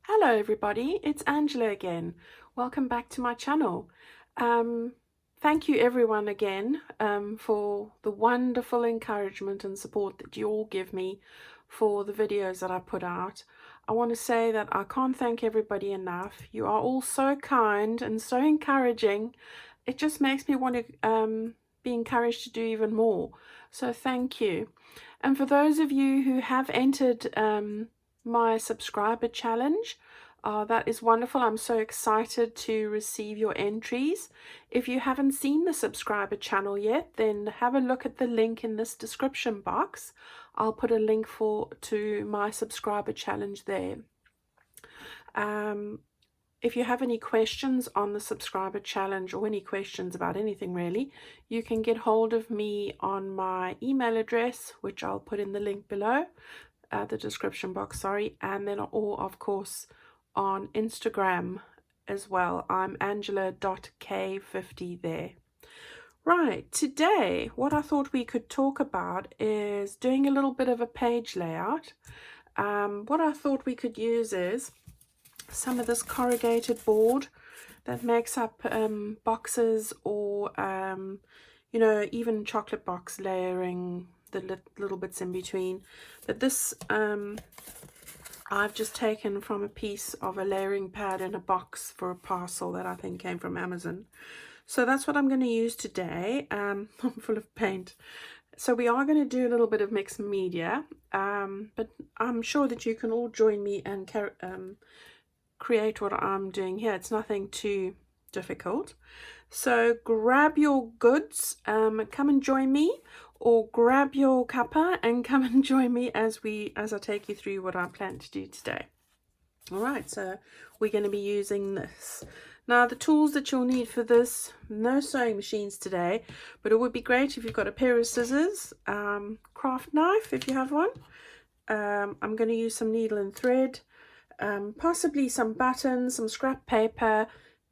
Hello everybody, it's Angela again. Welcome back to my channel. Thank you everyone again for the wonderful encouragement and support that you all give me for the videos that I put out. I want to say that I can't thank everybody enough. You are all so kind and so encouraging. It just makes me want to be encouraged to do even more. So thank you. And for those of you who have entered my subscriber challenge, that is wonderful. I'm so excited to receive your entries. If you haven't seen the subscriber channel yet, then have a look at the link in this description box. I'll put a link to my subscriber challenge there. If you have any questions on the subscriber challenge or any questions about anything really, you can get hold of me on my email address, which I'll put in the link below, the description box, sorry, and then or of course on Instagram as well. I'm angela.k50 there. Right, today what I thought we could talk about is doing a little bit of a page layout. What I thought we could use is some of this corrugated board that makes up boxes or you know, even chocolate box layering, the little bits in between. But this I've just taken from a piece of a layering pad in a box for a parcel that I think came from Amazon. So that's what I'm going to use today. I'm full of paint. So we are going to do a little bit of mixed media, but I'm sure that you can all join me and create what I'm doing here. It's nothing too difficult. So grab your goods, come and join me, or grab your cuppa and come and join me as I take you through what I plan to do today. All right, so we're going to be using this. Now the tools that you'll need for this, no sewing machines today, but it would be great if you've got a pair of scissors, craft knife if you have one. I'm going to use some needle and thread, possibly some buttons, some scrap paper.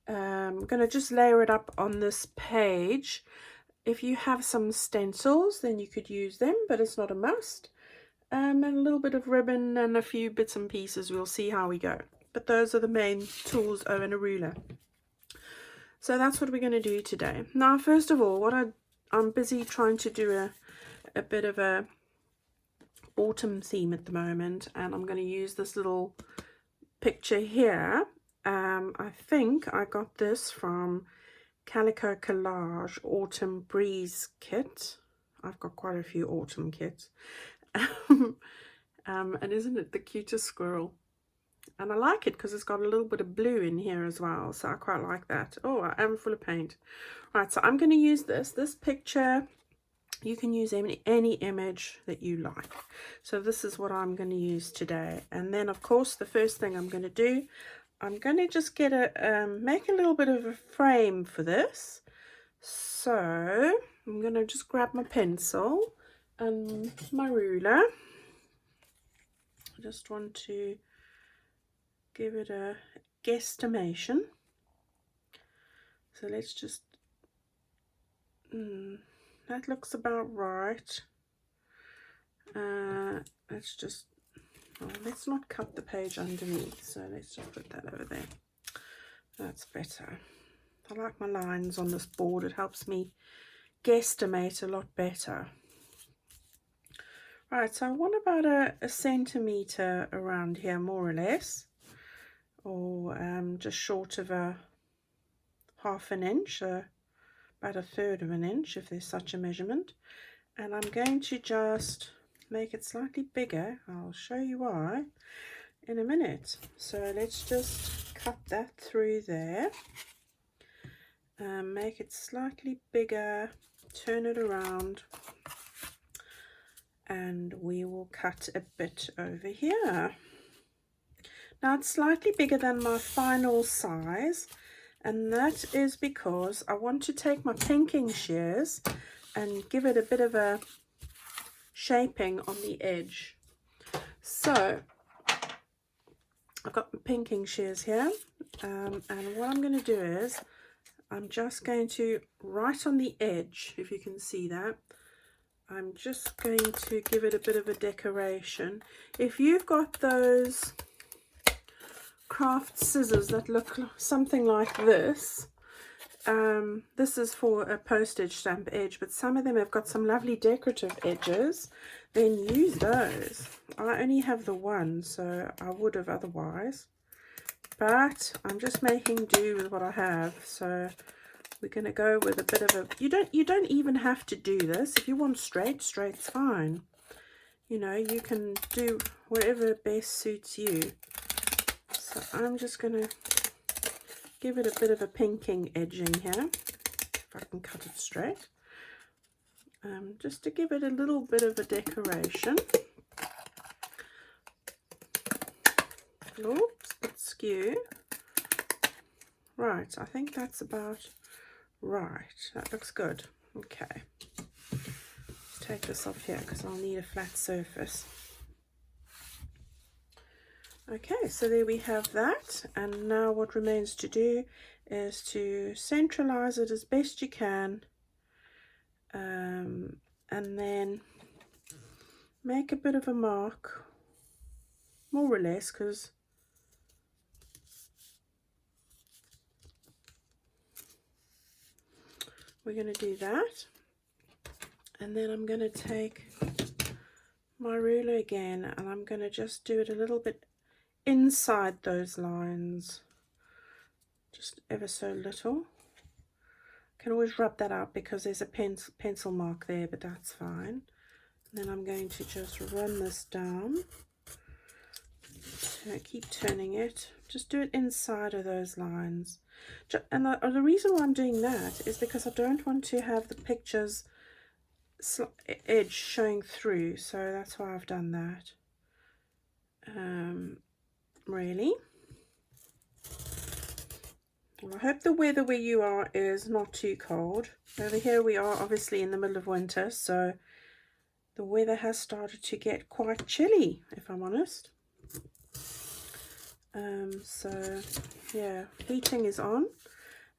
I'm going to just layer it up on this page. If you have some stencils, then you could use them, but it's not a must. And a little bit of ribbon and a few bits and pieces. We'll see how we go. But those are the main tools, oh, and a ruler. So that's what we're going to do today. Now, first of all, I'm busy trying to do a bit of a autumn theme at the moment, and I'm going to use this little picture here. I think I got this from Calico Collage Autumn Breeze kit. I've got quite a few autumn kits. And isn't it the cutest squirrel? And I like it because it's got a little bit of blue in here as well, so I quite like that. Oh, I am full of paint. Right, so I'm going to use this picture. You can use any image that you like. So this is what I'm going to use today. And then of course the first thing I'm going to do, I'm going to just get make a little bit of a frame for this. So I'm going to just grab my pencil and my ruler. I just want to give it a guesstimation. So let's just, that looks about right. Let's just, let's not cut the page underneath, so let's just put that over there. That's better. I like my lines on this board. It helps me guesstimate a lot better. Right, so I want about a centimetre around here, more or less, or just short of a half an inch, about a third of an inch if there's such a measurement. And I'm going to just make it slightly bigger. I'll show you why in a minute. So let's just cut that through there, make it slightly bigger, turn it around, and we will cut a bit over here. Now it's slightly bigger than my final size, and that is because I want to take my pinking shears and give it a bit of a shaping on the edge. So I've got my pinking shears here, and what I'm going to do is I'm just going to, right on the edge, if you can see that, I'm just going to give it a bit of a decoration. If you've got those craft scissors that look something like this. This is for a postage stamp edge, but some of them have got some lovely decorative edges. Then use those. I only have the one, so I would have otherwise. But I'm just making do with what I have. So we're going to go with a bit of a... You don't even have to do this. If you want straight's fine. You know, you can do whatever best suits you. So I'm just going to give it a bit of a pinking edging here, if I can cut it straight, just to give it a little bit of a decoration. Oops, bit skew. Right, I think that's about right. That looks good. Okay, let's take this off here because I'll need a flat surface. Okay, so there we have that, and now what remains to do is to centralize it as best you can, and then make a bit of a mark, more or less, because we're going to do that. And then I'm going to take my ruler again, and I'm going to just do it a little bit inside those lines, just ever so little. Can always rub that out because there's a pencil mark there, but that's fine. And then I'm going to just run this down. So keep turning it. Just do it inside of those lines. And the reason why I'm doing that is because I don't want to have the picture's edge showing through. So that's why I've done that. Really. Well, I hope the weather where you are is not too cold. Over here we are obviously in the middle of winter, so the weather has started to get quite chilly, if I'm honest. So yeah, heating is on,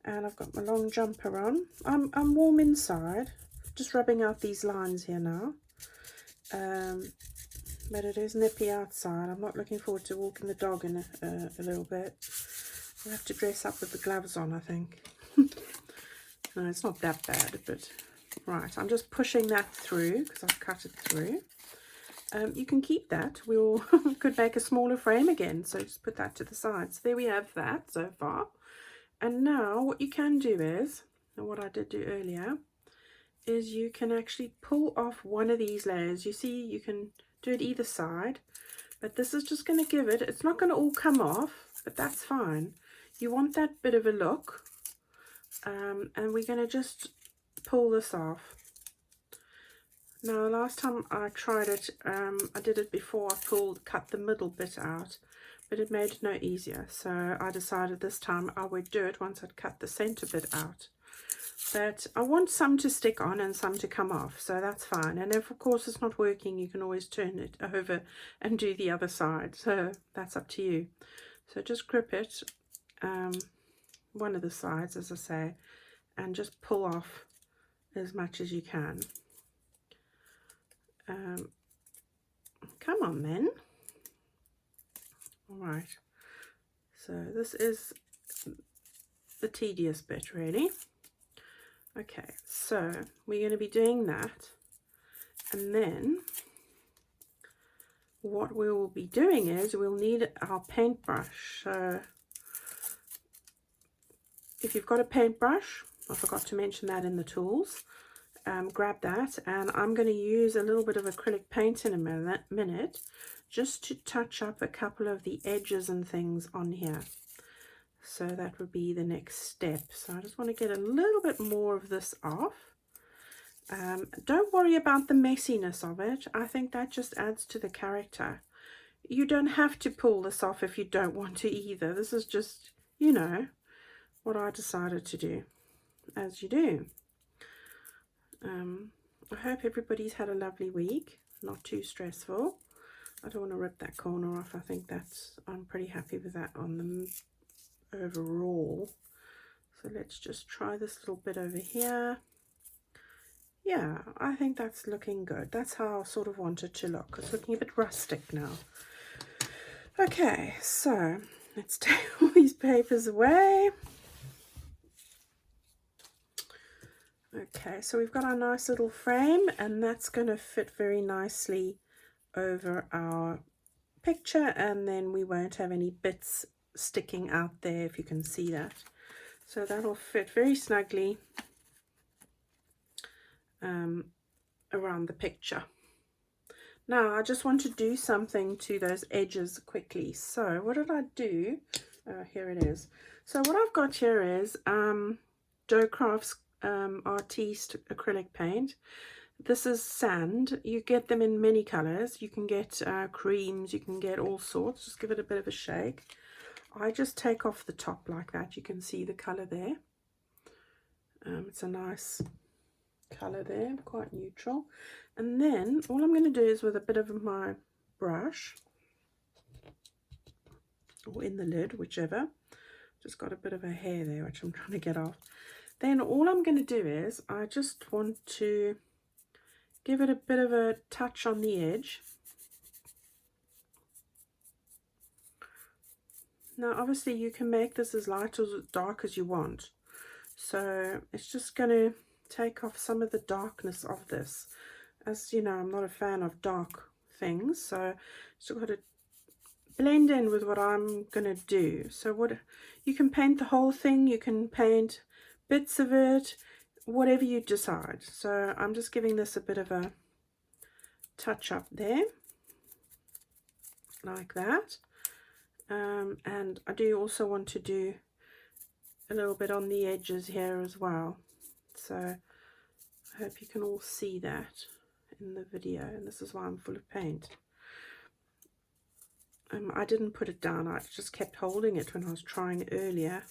and I've got my long jumper on. I'm warm inside, just rubbing out these lines here now. But it is nippy outside. I'm not looking forward to walking the dog in a little bit. I'll have to dress up with the gloves on, I think. No, it's not that bad, but right. I'm just pushing that through because I've cut it through. You can keep that. We'll could make a smaller frame again, so just put that to the side. So there we have that so far. And now what you can do is, and what I did do earlier, is you can actually pull off one of these layers. You see, you can do it either side, but this is just going to give it, it's not going to all come off, but that's fine. You want that bit of a look, and we're going to just pull this off. Now last time I tried it, I did it before I cut the middle bit out, but it made it no easier, so I decided this time I would do it once I'd cut the center bit out. But I want some to stick on and some to come off, so that's fine. And if of course it's not working, you can always turn it over and do the other side, so that's up to you. So just grip it, one of the sides, as I say, and just pull off as much as you can. Come on then. All right, so this is the tedious bit really. Okay, so we're going to be doing that, and then what we will be doing is we'll need our paintbrush. So if you've got a paintbrush, I forgot to mention that in the tools, grab that, and I'm going to use a little bit of acrylic paint in a minute just to touch up a couple of the edges and things on here. So that would be the next step. So I just want to get a little bit more of this off. Don't worry about the messiness of it. I think that just adds to the character. You don't have to pull this off if you don't want to either. This is just, you know, what I decided to do, as you do. I hope everybody's had a lovely week, not too stressful. I don't want to rip that corner off. I think I'm pretty happy with that on the overall. So let's just try this little bit over here. Yeah, I think that's looking good. That's how I sort of want it to look. It's looking a bit rustic now. Okay, so Let's take all these papers away. Okay, so we've got our nice little frame, and that's going to fit very nicely over our picture, and then we won't have any bits sticking out there, if you can see that. So that'll fit very snugly around the picture. Now I just want to do something to those edges quickly. So what did I do? Here it is. So what I've got here is Joe Craft's Artiste acrylic paint. This is sand. You get them in many colors. You can get creams, you can get all sorts. Just give it a bit of a shake. I just take off the top like that. You can see the color there. It's a nice color there, quite neutral. And then all I'm going to do is, with a bit of my brush, or in the lid, whichever, just got a bit of a hair there which I'm trying to get off. Then all I'm going to do is, I just want to give it a bit of a touch on the edge. Now obviously you can make this as light or as dark as you want, so it's just going to take off some of the darkness of this. As you know, I'm not a fan of dark things, so still got to blend in with what I'm going to do. So what, you can paint the whole thing, you can paint bits of it, whatever you decide. So I'm just giving this a bit of a touch up there, like that. And I do also want to do a little bit on the edges here as well. So I hope you can all see that in the video, and this is why I'm full of paint. I didn't put it down, I just kept holding it when I was trying earlier.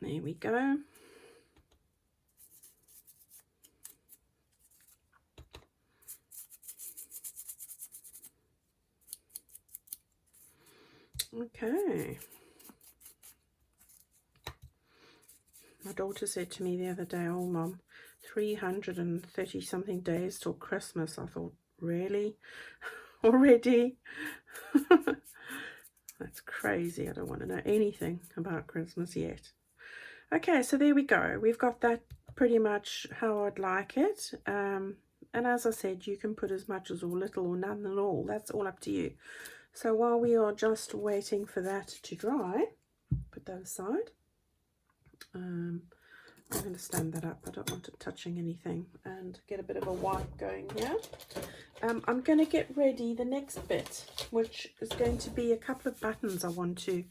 There we go. Okay. My daughter said to me the other day, "Oh Mom, 330 something days till Christmas." I thought, really? Already? That's crazy. I don't want to know anything about Christmas yet. Okay, so there we go. We've got that pretty much how I'd like it. And as I said, you can put as much as or little or none at all. That's all up to you. So while we are just waiting for that to dry, put that aside. I'm going to stand that up. I don't want it touching anything, and get a bit of a wipe going here. I'm going to get ready the next bit, which is going to be a couple of buttons I want to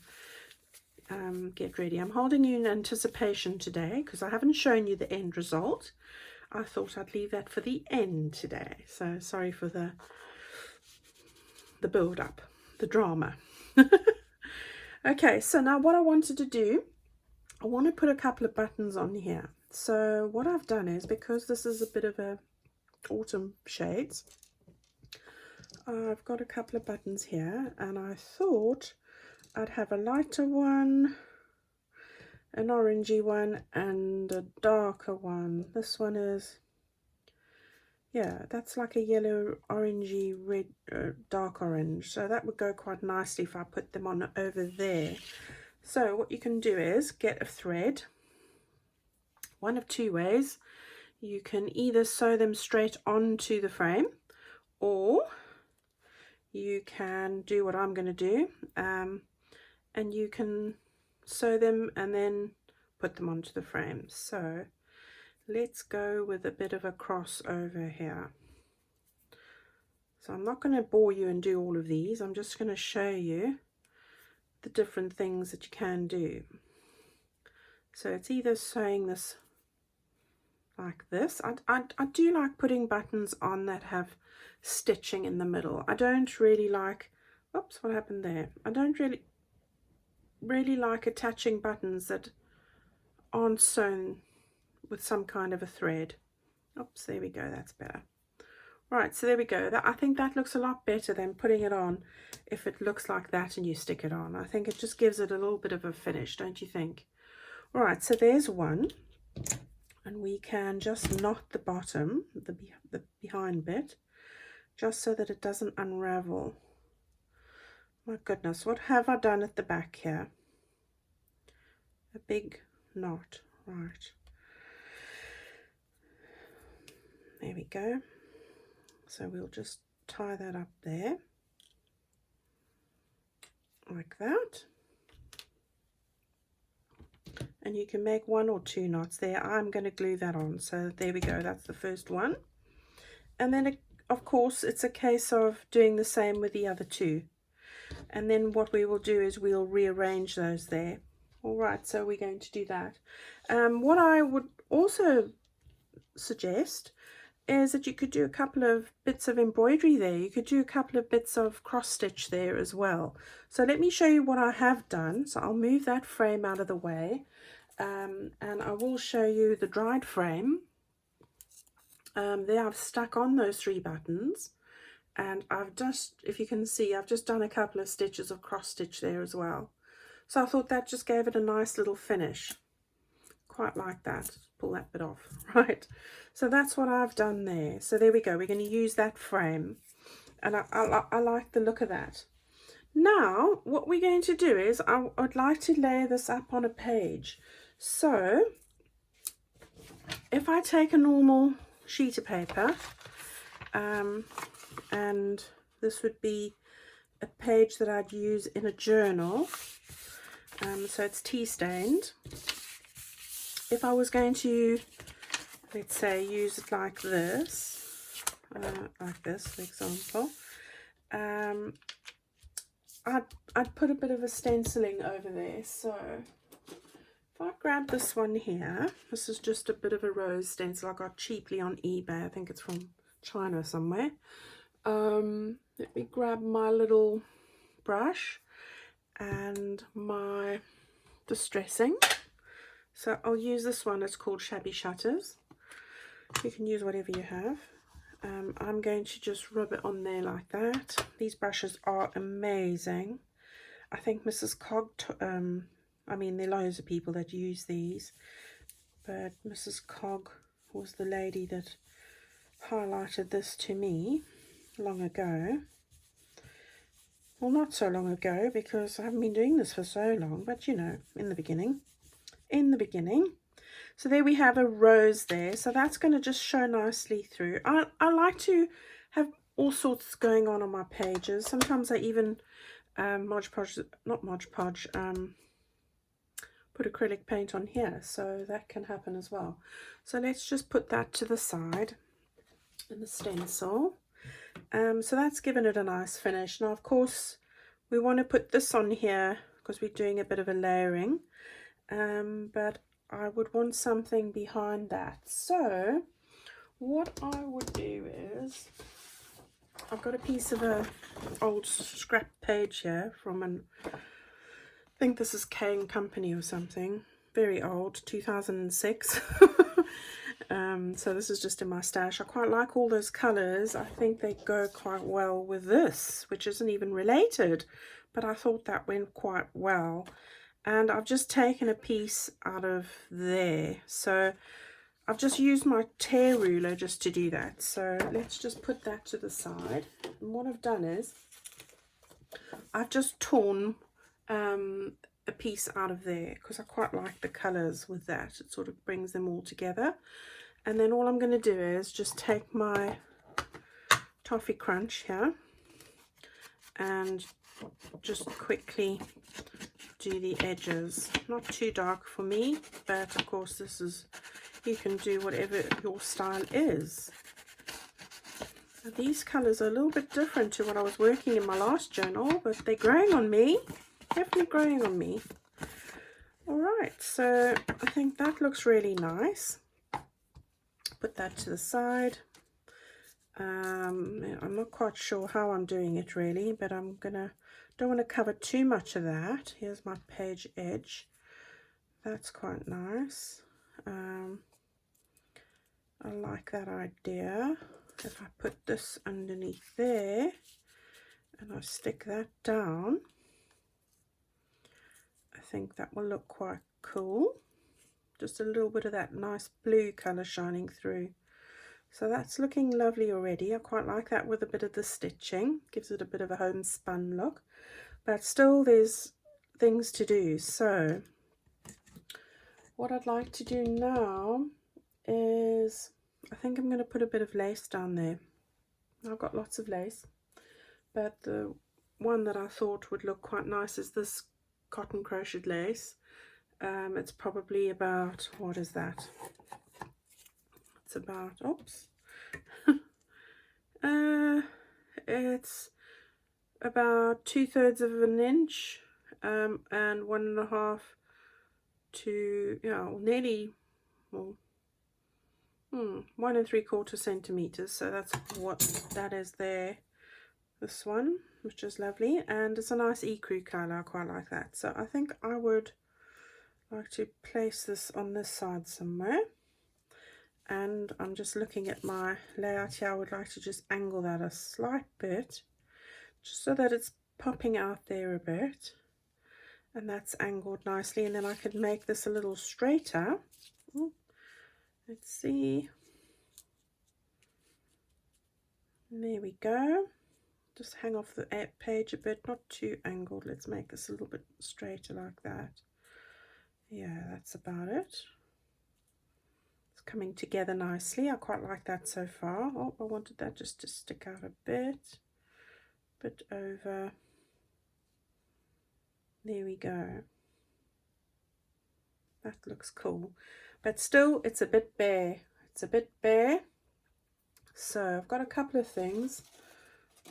get ready. I'm holding you in anticipation today because I haven't shown you the end result. I thought I'd leave that for the end today. So sorry for the build up, the drama. Okay, so now what I wanted to do, I want to put a couple of buttons on here. So what I've done is, because this is a bit of a autumn shades, I've got a couple of buttons here, and I thought I'd have a lighter one, an orangey one, and a darker one. This one is, yeah, that's like a yellow, orangey, red, dark orange. So that would go quite nicely if I put them on over there. So what you can do is get a thread, one of two ways. You can either sew them straight onto the frame, or you can do what I'm going to do, and you can sew them and then put them onto the frame. So let's go with a bit of a crossover here. So I'm not going to bore you and do all of these. I'm just going to show you the different things that you can do. So it's either sewing this like this. I do like putting buttons on that have stitching in the middle. I don't really like, oops, what happened there? I don't really like attaching buttons that aren't sewn with some kind of a thread. Oops, there we go, that's better. Right, so there we go. I think that looks a lot better than putting it on if it looks like that and you stick it on. I think it just gives it a little bit of a finish, don't you think? All right, so there's one, and we can just knot the bottom, the behind bit, just so that it doesn't unravel. My goodness, what have I done at the back here? A big knot, right. There we go. So we'll just tie that up there, like that. And you can make 1 or 2 knots there. I'm going to glue that on. So there we go, that's the first one. And then, of course, it's a case of doing the same with the other 2. And then what we will do is we'll rearrange those there. All right, so we're going to do that. What I would also suggest is that you could do a couple of bits of embroidery there. You could do a couple of bits of cross stitch there as well. So let me show you what I have done. So I'll move that frame out of the way, and I will show you the dried frame. There I've stuck on those 3 buttons, and I've just, if you can see, I've just done a couple of stitches of cross stitch there as well. So I thought that just gave it a nice little finish. Quite like that. Pull that bit off, right? So that's what I've done there. So there we go. We're going to use that frame, and I like the look of that. Now what we're going to do is I'd like to lay this up on a page. So if I take a normal sheet of paper, and this would be a page that I'd use in a journal, so it's tea stained. If I was going to, let's say, use it like this, for example, I'd put a bit of a stenciling over there. So if I grab this one here, this is just a bit of a rose stencil I got cheaply on eBay. I think it's from China somewhere. Let me grab my little brush and my distressing. So I'll use this one. It's called Shabby Shutters. You can use whatever you have. I'm going to just rub it on there like that. These brushes are amazing. I think Mrs. Cog, I mean, there are loads of people that use these, but Mrs. Cog was the lady that highlighted this to me long ago. Well, not so long ago, because I haven't been doing this for so long, but you know, in the beginning. So there we have a rose there, so that's going to just show nicely through. I like to have all sorts going on my pages. Sometimes I even put acrylic paint on here, so that can happen as well. So let's just put that to the side in the stencil. So that's given it a nice finish. Now of course we want to put this on here because we're doing a bit of a layering, but I would want something behind that. So what I would do is, I've got a piece of a old scrap page here from I think this is K & Company or something, very old, 2006. So this is just in my stash. I quite like all those colors. I think they go quite well with this, which isn't even related, but I thought that went quite well. And I've just taken a piece out of there, so I've just used my tear ruler just to do that. So let's just put that to the side. And what I've done is I've just torn a piece out of there because I quite like the colors with that. It sort of brings them all together. And then all I'm going to do is just take my toffee crunch here and just quickly do the edges. Not too dark for me, but of course this is, you can do whatever your style is. Now, these colors are a little bit different to what I was working in my last journal, but they're growing on me, definitely growing on me. All right, so I think that looks really nice. Put that to the side. I'm not quite sure how I'm doing it really, but don't want to cover too much of that. Here's my page edge. That's quite nice. I like that idea. If I put this underneath there and I stick that down, I think that will look quite cool. Just a little bit of that nice blue color shining through. So that's looking lovely already. I quite like that with a bit of the stitching. Gives it a bit of a homespun look. but still there's things to do. So what I'd like to do now is, I think I'm going to put a bit of lace down there. I've got lots of lace, but the one that I thought would look quite nice is this cotton crocheted lace. It's probably about, what is that? It's about, oops, it's about 2/3 of an inch, and 1.5 to, yeah, nearly, well, 1 3/4 centimeters. So that's what that is there. This one, which is lovely, and it's a nice ecru color. I quite like that. So I think I would like to place this on this side somewhere. And I'm just looking at my layout here. I would like to just angle that a slight bit, just so that it's popping out there a bit, and that's angled nicely. And then I could make this a little straighter. Let's see. And there we go. Just hang off the page a bit, not too angled. Let's make this a little bit straighter like that. Yeah, that's about it. It's coming together nicely. I quite like that so far. Oh, I wanted that just to stick out a bit over. There we go. That looks cool, but still it's a bit bare. It's a bit bare. So I've got a couple of things.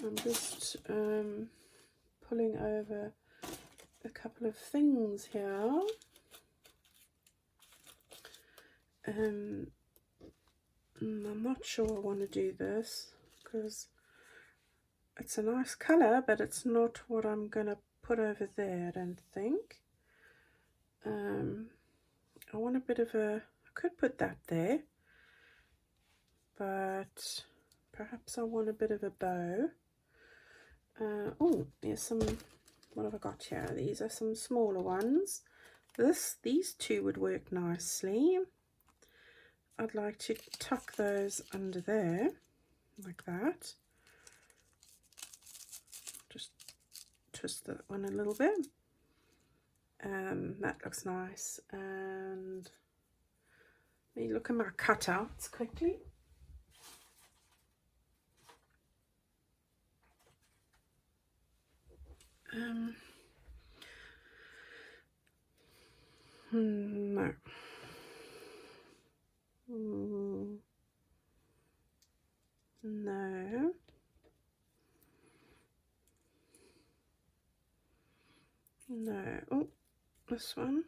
I'm just pulling over a couple of things here. I'm not sure I want to do this because it's a nice color, but it's not what I'm going to put over there, I don't think. I want a bit of a, I could put that there, but perhaps I want a bit of a bow. Oh, there's some, what have I got here? These are some smaller ones. These two would work nicely. I'd like to tuck those under there, like that. Just twist that one a little bit. That looks nice. And let me look at my cutouts quickly. No. No. No. Oh, this one.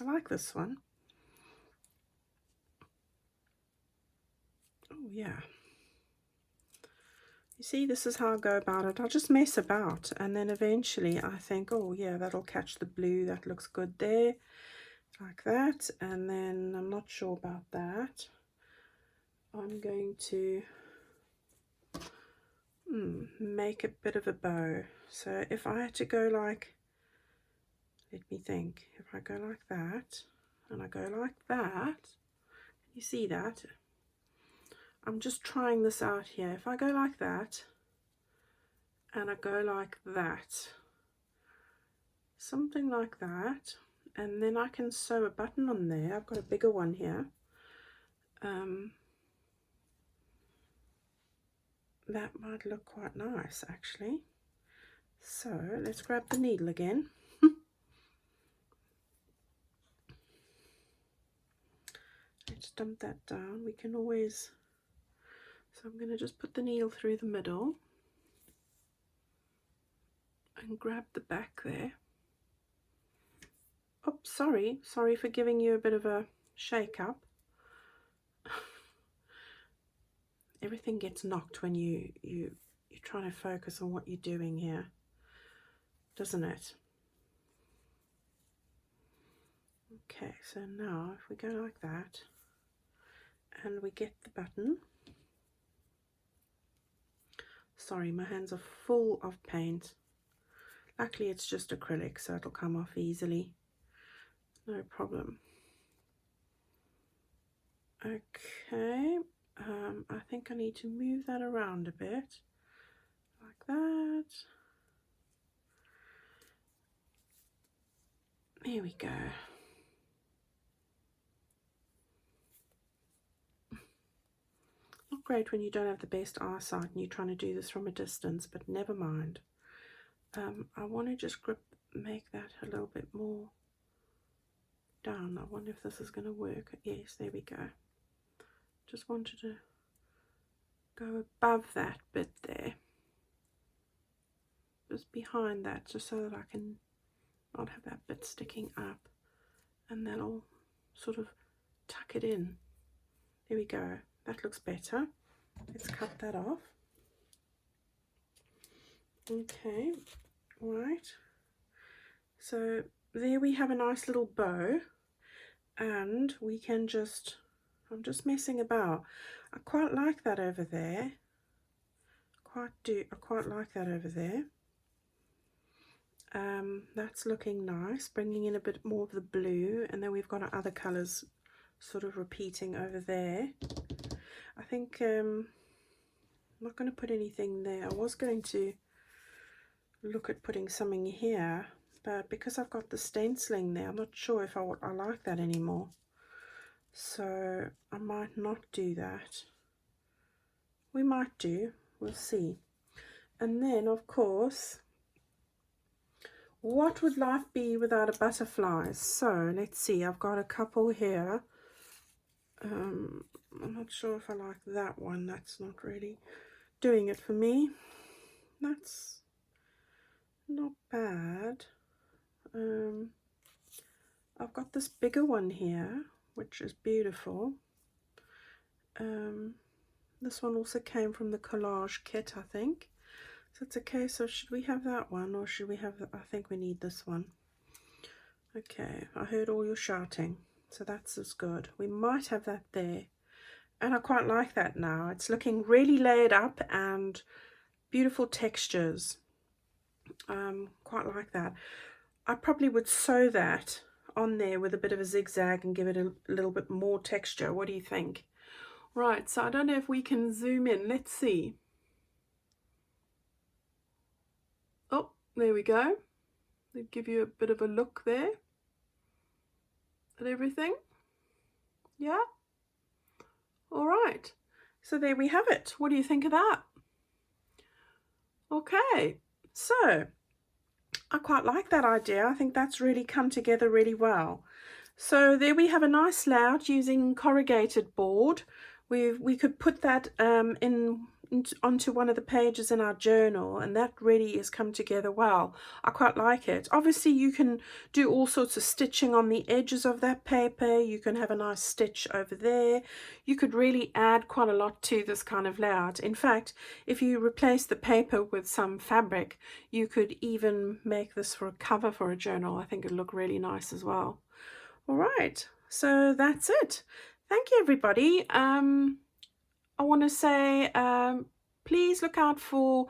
I like this one. Oh, yeah. You see, this is how I go about it. I'll just mess about, and then eventually I think, oh yeah, that'll catch the blue. That looks good there, like that. And then I'm not sure about that. I'm going to make a bit of a bow. So if I had to go like, let me think, if I go like that and I go like that, you see that? I'm just trying this out here. If I go like that and I go like that, something like that, and then I can sew a button on there. I've got a bigger one here. That might look quite nice actually. So let's grab the needle again. Let's dump that down. We can always, so I'm going to just put the needle through the middle and grab the back there. Oh, sorry for giving you a bit of a shake up. Everything gets knocked when you're trying to focus on what you're doing here, doesn't it? Okay, so now if we go like that and we get the button. Sorry, my hands are full of paint. Luckily it's just acrylic, so it'll come off easily. No problem. Okay, I think I need to move that around a bit, like that. There we go. Not great when you don't have the best eyesight and you're trying to do this from a distance, but never mind. I want to just make that a little bit more down. I wonder if this is going to work. Yes, there we go. Just wanted to go above that bit there, just behind that, just so that I can not have that bit sticking up, and that'll sort of tuck it in. There we go. That looks better. Let's cut that off. Okay, right. So there we have a nice little bow, and we can just, I'm just messing about. I quite like that over there. I quite like that over there. That's looking nice, bringing in a bit more of the blue, and then we've got our other colors sort of repeating over there. I think I'm not going to put anything there. I was going to look at putting something here, but because I've got the stenciling there, I'm not sure if I like that anymore, so I might not do that. We might do, we'll see. And then of course, what would life be without a butterfly? So let's see, I've got a couple here. I'm not sure if I like that one. That's not really doing it for me. That's not bad. I've got this bigger one here, which is beautiful. This one also came from the Collage kit, I think. So it's okay. So should we have that one, or should we have, I think we need this one. Okay, I heard all your shouting, so that's as good. We might have that there, and I quite like that now. It's looking really layered up and beautiful textures. Quite like that. I probably would sew that on there with a bit of a zigzag and give it a little bit more texture. What do you think? Right, so I don't know if we can zoom in. Let's see. Oh, there we go. They give you a bit of a look there at everything. Yeah. All right. So there we have it. What do you think of that? Okay. So I quite like that idea. I think that's really come together really well. So there we have a nice layout using corrugated board. We could put that onto one of the pages in our journal, and that really has come together well. I quite like it. Obviously you can do all sorts of stitching on the edges of that paper. You can have a nice stitch over there. You could really add quite a lot to this kind of layout. In fact, if you replace the paper with some fabric, you could even make this for a cover for a journal. I think it'd look really nice as well. All right, so that's it. Thank you, everybody. I want to say please look out for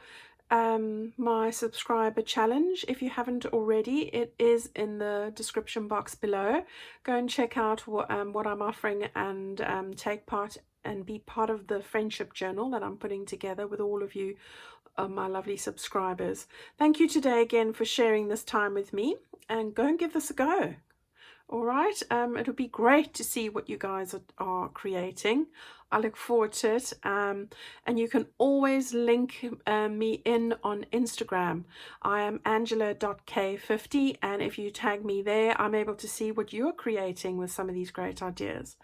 my subscriber challenge. If you haven't already, it is in the description box below. Go and check out what I'm offering, and take part and be part of the friendship journal that I'm putting together with all of you, my lovely subscribers. Thank you today again for sharing this time with me, and go and give this a go. All right, it'll be great to see what you guys are creating. I look forward to it, and you can always link me in on Instagram. I am angela.k50, and if you tag me there, I'm able to see what you're creating with some of these great ideas.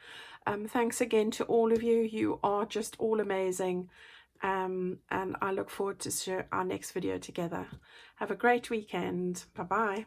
Thanks again to all of you. You are just all amazing, and I look forward to our next video together. Have a great weekend. Bye-bye.